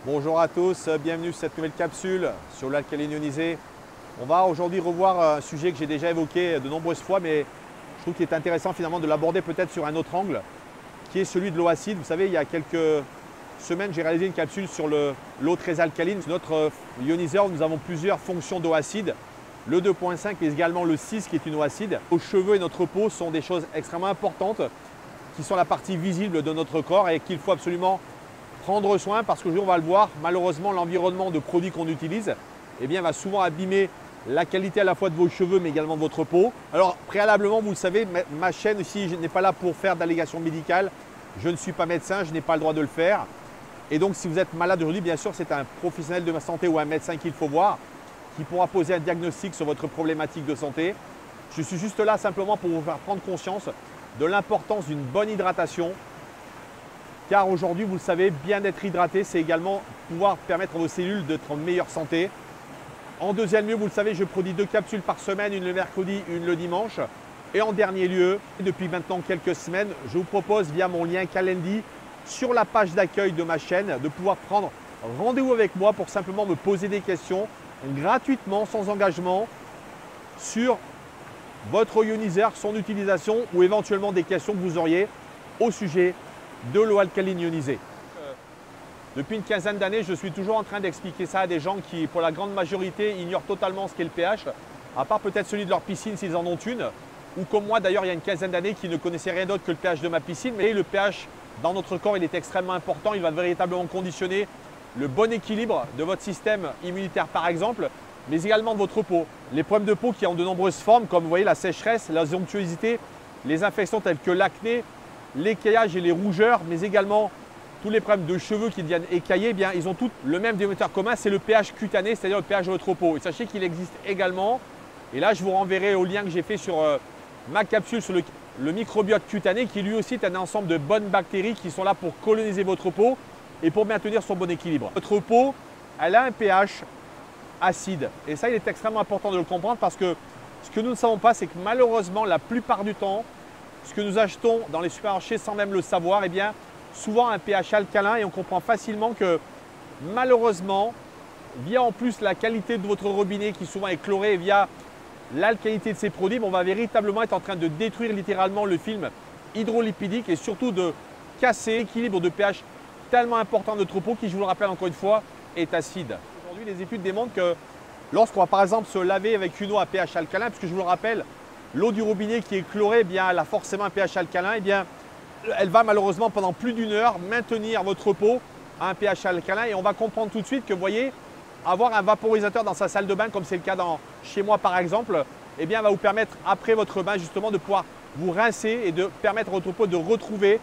Bonjour à tous, bienvenue sur cette nouvelle capsule sur l'alcaline ionisée. On va aujourd'hui revoir un sujet que j'ai déjà évoqué de nombreuses fois, mais je trouve qu'il est intéressant finalement de l'aborder peut-être sur un autre angle, qui est celui de l'eau acide. Vous savez, il y a quelques semaines, j'ai réalisé une capsule sur l'eau très alcaline. Sur notre ioniseur, nous avons plusieurs fonctions d'eau acide. Le 2.5 et également le 6 qui est une eau acide. Nos cheveux et notre peau sont des choses extrêmement importantes qui sont la partie visible de notre corps et qu'il faut absolument prendre soin parce qu'aujourd'hui, on va le voir, malheureusement, l'environnement de produits qu'on utilise va souvent abîmer la qualité à la fois de vos cheveux mais également de votre peau. Alors préalablement, vous le savez, ma chaîne ici n'est pas là pour faire d'allégations médicales. Je ne suis pas médecin, je n'ai pas le droit de le faire. Et donc si vous êtes malade aujourd'hui, bien sûr, c'est un professionnel de la santé ou un médecin qu'il faut voir qui pourra poser un diagnostic sur votre problématique de santé. Je suis juste là simplement pour vous faire prendre conscience de l'importance d'une bonne hydratation. Car aujourd'hui, vous le savez, bien être hydraté, c'est également pouvoir permettre à vos cellules d'être en meilleure santé. En deuxième lieu, vous le savez, je produis 2 capsules par semaine, une le mercredi, une le dimanche. Et en dernier lieu, depuis maintenant quelques semaines, je vous propose via mon lien Calendly sur la page d'accueil de ma chaîne de pouvoir prendre rendez-vous avec moi pour simplement me poser des questions gratuitement, sans engagement, sur votre ioniseur, son utilisation ou éventuellement des questions que vous auriez au sujet de l'eau alcaline ionisée. Depuis une quinzaine d'années, je suis toujours en train d'expliquer ça à des gens qui, pour la grande majorité, ignorent totalement ce qu'est le pH, à part peut-être celui de leur piscine s'ils en ont une, ou comme moi d'ailleurs il y a une quinzaine d'années qui ne connaissait rien d'autre que le pH de ma piscine. Mais le pH dans notre corps, il est extrêmement important, il va véritablement conditionner le bon équilibre de votre système immunitaire par exemple, mais également de votre peau. Les problèmes de peau qui ont de nombreuses formes, comme vous voyez la sécheresse, la onctuosité, les infections telles que l'acné, l'écaillage et les rougeurs, mais également tous les problèmes de cheveux qui deviennent écaillés, ils ont tous le même dénominateur commun, c'est le pH cutané, c'est-à-dire le pH de votre peau. Et sachez qu'il existe également, et là je vous renverrai au lien que j'ai fait sur ma capsule sur le microbiote cutané, qui lui aussi est un ensemble de bonnes bactéries qui sont là pour coloniser votre peau et pour maintenir son bon équilibre. Votre peau, elle a un pH acide. Et ça, il est extrêmement important de le comprendre parce que ce que nous ne savons pas, c'est que malheureusement, la plupart du temps, ce que nous achetons dans les supermarchés sans même le savoir, souvent un pH alcalin, et on comprend facilement que malheureusement, via en plus la qualité de votre robinet qui souvent est chloré, via l'alcalinité de ces produits, on va véritablement être en train de détruire littéralement le film hydrolipidique et surtout de casser l'équilibre de pH tellement important de notre peau qui, je vous le rappelle encore une fois, est acide. Aujourd'hui, les études démontrent que lorsqu'on va par exemple se laver avec une eau à pH alcalin, puisque je vous le rappelle, l'eau du robinet qui est chlorée, elle a forcément un pH alcalin, elle va malheureusement pendant plus d'une heure maintenir votre peau à un pH alcalin. Et on va comprendre tout de suite que, vous voyez, avoir un vaporisateur dans sa salle de bain, comme c'est le cas chez moi par exemple, va vous permettre après votre bain justement de pouvoir vous rincer et de permettre à votre peau de retrouver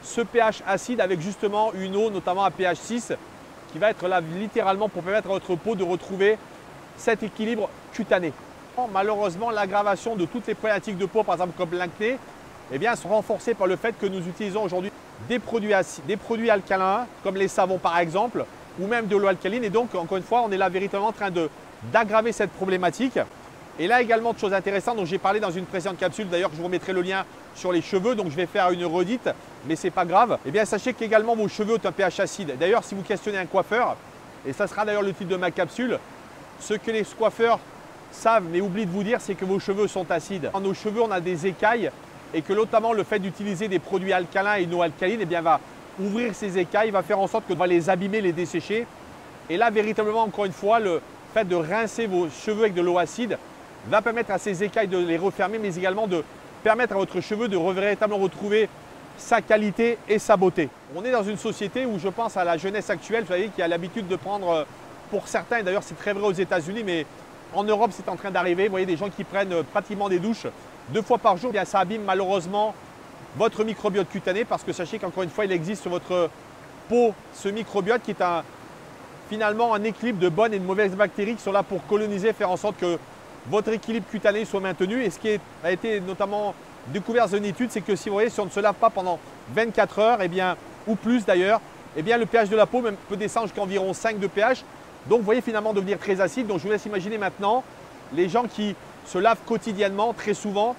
ce pH acide avec justement une eau notamment à pH 6 qui va être là littéralement pour permettre à votre peau de retrouver cet équilibre cutané. Malheureusement, l'aggravation de toutes les problématiques de peau, par exemple comme l'acné, sont renforcées par le fait que nous utilisons aujourd'hui des produits alcalins, comme les savons par exemple, ou même de l'eau alcaline. Et donc, encore une fois, on est là véritablement en train d'aggraver cette problématique. Et là également, de choses intéressantes dont j'ai parlé dans une précédente capsule, d'ailleurs, je vous remettrai le lien sur les cheveux, donc je vais faire une redite, mais ce n'est pas grave. Sachez qu'également vos cheveux ont un pH acide. D'ailleurs, si vous questionnez un coiffeur, et ça sera d'ailleurs le titre de ma capsule, ce que les coiffeurs savent mais oublient de vous dire, c'est que vos cheveux sont acides. Dans nos cheveux, on a des écailles et que notamment le fait d'utiliser des produits alcalins et non alcalines va ouvrir ces écailles, va faire en sorte que va les abîmer, les dessécher. Et là, véritablement, encore une fois, le fait de rincer vos cheveux avec de l'eau acide va permettre à ces écailles de les refermer, mais également de permettre à votre cheveu de véritablement retrouver sa qualité et sa beauté. On est dans une société où je pense à la jeunesse actuelle, vous savez, qui a l'habitude de prendre, pour certains, et d'ailleurs c'est très vrai aux États-Unis, mais en Europe c'est en train d'arriver, vous voyez des gens qui prennent pratiquement des douches 2 fois par jour, ça abîme malheureusement votre microbiote cutané parce que sachez qu'encore une fois, il existe sur votre peau ce microbiote qui est finalement un équilibre de bonnes et de mauvaises bactéries qui sont là pour coloniser, faire en sorte que votre équilibre cutané soit maintenu. Et ce qui a été notamment découvert dans une étude, c'est que si vous voyez, si on ne se lave pas pendant 24 heures, ou plus d'ailleurs, le pH de la peau peut descendre jusqu'à environ 5 de pH. Donc vous voyez finalement devenir très acide. Donc je vous laisse imaginer maintenant les gens qui se lavent quotidiennement, très souvent,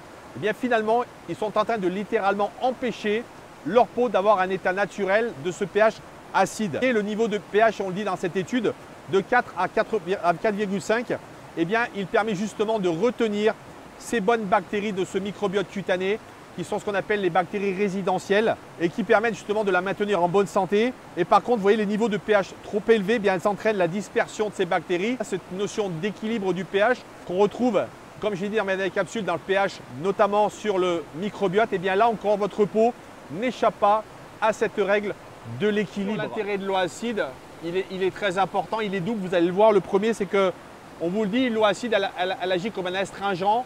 finalement, ils sont en train de littéralement empêcher leur peau d'avoir un état naturel de ce pH acide. Et le niveau de pH, on le dit dans cette étude, de 4 à 4,5, eh bien, il permet justement de retenir ces bonnes bactéries de ce microbiote cutané qui sont ce qu'on appelle les bactéries résidentielles et qui permettent justement de la maintenir en bonne santé. Et par contre, vous voyez, les niveaux de pH trop élevés, eh bien, elles entraînent la dispersion de ces bactéries. Cette notion d'équilibre du pH qu'on retrouve, comme je l'ai dit dans mes capsules, dans le pH, notamment sur le microbiote, et bien là encore, votre peau n'échappe pas à cette règle de l'équilibre. L'intérêt de l'eau acide, il est très important, il est double, vous allez le voir. Le premier, c'est que, on vous le dit, l'eau acide, elle agit comme un astringent,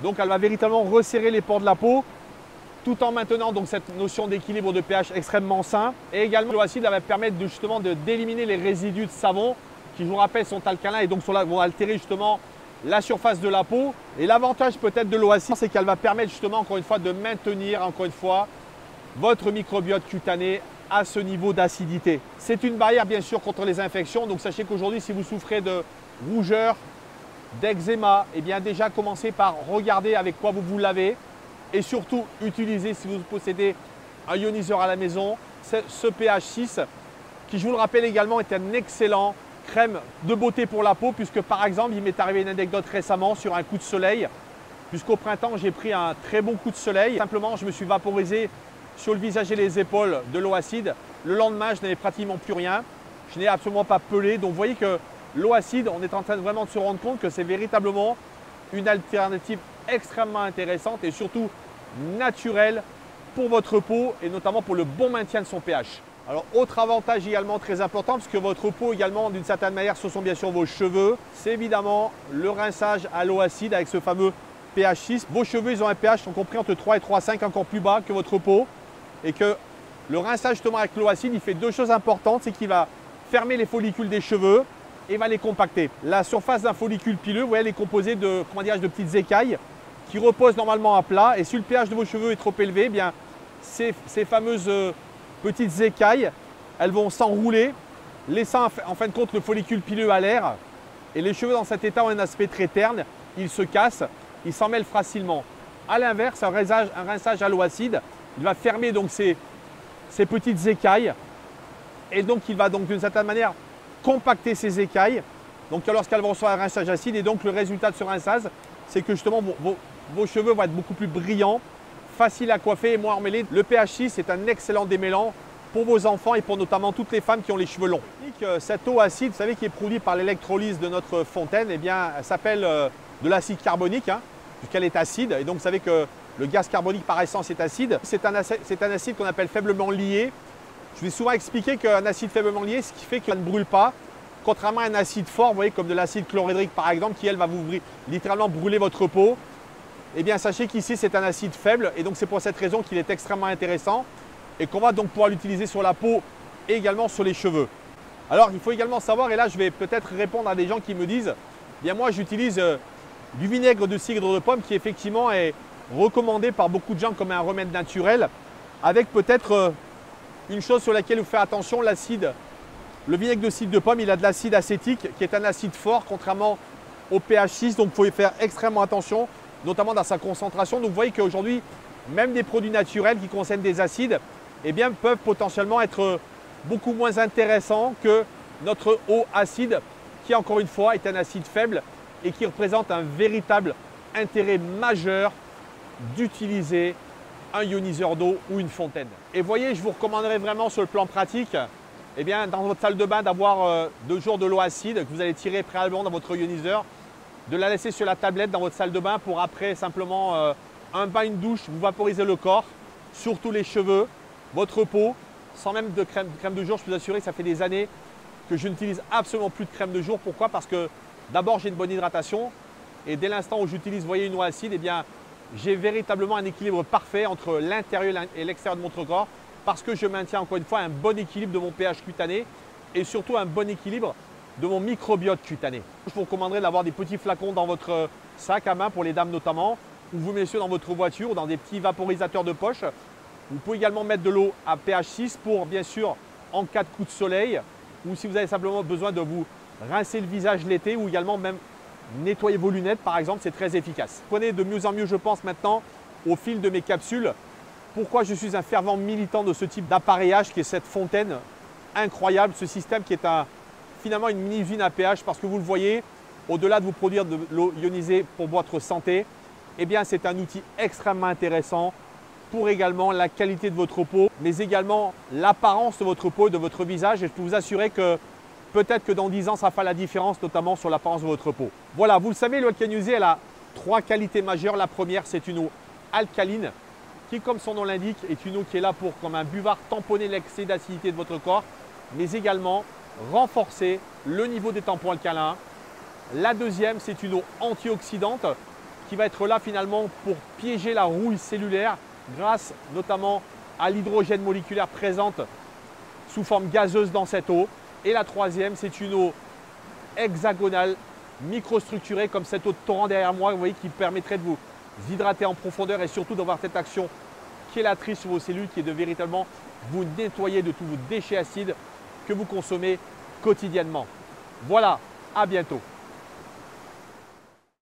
donc elle va véritablement resserrer les pores de la peau, tout en maintenant donc cette notion d'équilibre de pH extrêmement sain. Et également, l'eau acide va permettre justement d'éliminer les résidus de savon qui, je vous rappelle, sont alcalins et donc vont altérer justement la surface de la peau. Et l'avantage peut-être de l'eau acide, c'est qu'elle va permettre justement encore une fois de maintenir encore une fois votre microbiote cutané à ce niveau d'acidité. C'est une barrière bien sûr contre les infections. Donc sachez qu'aujourd'hui, si vous souffrez de rougeur, d'eczéma, eh bien déjà commencez par regarder avec quoi vous vous lavez. Et surtout, utilisez, si vous possédez un ioniseur à la maison, ce pH 6, qui, je vous le rappelle également, est un excellent crème de beauté pour la peau, puisque par exemple, il m'est arrivé une anecdote récemment sur un coup de soleil, puisqu'au printemps, j'ai pris un très bon coup de soleil. Simplement, je me suis vaporisé sur le visage et les épaules de l'eau acide. Le lendemain, je n'avais pratiquement plus rien. Je n'ai absolument pas pelé. Donc, vous voyez que l'eau acide, on est en train vraiment de se rendre compte que c'est véritablement une alternative extrêmement intéressante et surtout naturelle pour votre peau et notamment pour le bon maintien de son pH. Alors, autre avantage également très important, parce que votre peau également, d'une certaine manière, ce sont bien sûr vos cheveux, c'est évidemment le rinçage à l'eau acide avec ce fameux pH 6. Vos cheveux, ils ont un pH, sont compris entre 3 et 3,5, encore plus bas que votre peau. Et que le rinçage justement avec l'eau acide, il fait deux choses importantes, c'est qu'il va fermer les follicules des cheveux et va les compacter. La surface d'un follicule pileux, vous voyez, elle est composée de, de petites écailles qui reposent normalement à plat. Et si le pH de vos cheveux est trop élevé, eh bien, ces fameuses petites écailles, elles vont s'enrouler, laissant en fin de compte le follicule pileux à l'air. Et les cheveux dans cet état ont un aspect très terne, ils se cassent, ils s'en mêlent facilement. A l'inverse, un rinçage à l'eau acide, il va fermer donc ces petites écailles et donc il va donc d'une certaine manière compacter ces écailles. Donc lorsqu'elles vont recevoir un rinçage acide, et donc le résultat de ce rinçage, c'est que justement vos cheveux vont être beaucoup plus brillants, faciles à coiffer et moins emmêlés. Le pH 6 est un excellent démêlant pour vos enfants et pour notamment toutes les femmes qui ont les cheveux longs. Cette eau acide, vous savez, qui est produite par l'électrolyse de notre fontaine, eh bien, elle s'appelle de l'acide carbonique, puisqu'elle est acide. Et donc vous savez que le gaz carbonique par essence est acide. C'est un acide qu'on appelle faiblement lié. Je vais souvent expliquer qu'un acide faiblement lié, ce qui fait qu'il ne brûle pas, contrairement à un acide fort, vous voyez, comme de l'acide chlorhydrique par exemple, qui elle va vous littéralement brûler votre peau. Eh bien, sachez qu'ici, c'est un acide faible et donc c'est pour cette raison qu'il est extrêmement intéressant et qu'on va donc pouvoir l'utiliser sur la peau et également sur les cheveux. Alors, il faut également savoir, et là, je vais peut-être répondre à des gens qui me disent, eh bien moi, j'utilise du vinaigre de cidre de pomme qui effectivement est recommandé par beaucoup de gens comme un remède naturel, avec peut-être une chose sur laquelle il faut faire attention, l'acide. Le vinaigre de cidre de pomme, il a de l'acide acétique qui est un acide fort, contrairement au pH 6, donc il faut y faire extrêmement attention, notamment dans sa concentration. Donc vous voyez qu'aujourd'hui, même des produits naturels qui contiennent des acides, eh bien, peuvent potentiellement être beaucoup moins intéressants que notre eau acide, qui encore une fois est un acide faible et qui représente un véritable intérêt majeur d'utiliser un ioniseur d'eau ou une fontaine. Et voyez, je vous recommanderais vraiment sur le plan pratique, eh bien, dans votre salle de bain, d'avoir 2 jours de l'eau acide que vous allez tirer préalablement dans votre ioniseur, de la laisser sur la tablette dans votre salle de bain pour après simplement un bain, une douche, vous vaporisez le corps, surtout les cheveux, votre peau, sans même de crème de jour. Je peux vous assurer que ça fait des années que je n'utilise absolument plus de crème de jour. Pourquoi? Parce que d'abord, j'ai une bonne hydratation et dès l'instant où j'utilise, voyez, une eau acide, eh bien, j'ai véritablement un équilibre parfait entre l'intérieur et l'extérieur de mon corps parce que je maintiens encore une fois un bon équilibre de mon pH cutané et surtout un bon équilibre de mon microbiote cutané. Je vous recommanderais d'avoir des petits flacons dans votre sac à main pour les dames notamment, ou vous messieurs dans votre voiture ou dans des petits vaporisateurs de poche. Vous pouvez également mettre de l'eau à pH 6 pour bien sûr en cas de coup de soleil ou si vous avez simplement besoin de vous rincer le visage l'été ou également même nettoyer vos lunettes par exemple, c'est très efficace. Vous comprenez de mieux en mieux, je pense maintenant au fil de mes capsules, pourquoi je suis un fervent militant de ce type d'appareillage qui est cette fontaine incroyable. Ce système qui est finalement une mini-usine à péage parce que vous le voyez, au-delà de vous produire de l'eau ionisée pour votre santé, eh bien c'est un outil extrêmement intéressant pour également la qualité de votre peau, mais également l'apparence de votre peau et de votre visage. Et je peux vous assurer que peut-être que dans 10 ans, ça fera la différence, notamment sur l'apparence de votre peau. Voilà, vous le savez, l'eau alcaline ionisée, elle a 3 qualités majeures. La première, c'est une eau alcaline qui, comme son nom l'indique, est une eau qui est là pour, comme un buvard, tamponner l'excès d'acidité de votre corps, mais également renforcer le niveau des tampons alcalins. La deuxième, c'est une eau antioxydante qui va être là finalement pour piéger la rouille cellulaire grâce notamment à l'hydrogène moléculaire présente sous forme gazeuse dans cette eau. Et la troisième, c'est une eau hexagonale, microstructurée comme cette eau de torrent derrière moi, vous voyez, qui permettrait de vous hydrater en profondeur et surtout d'avoir cette action chélatrice sur vos cellules qui est de véritablement vous nettoyer de tous vos déchets acides que vous consommez quotidiennement. Voilà, à bientôt.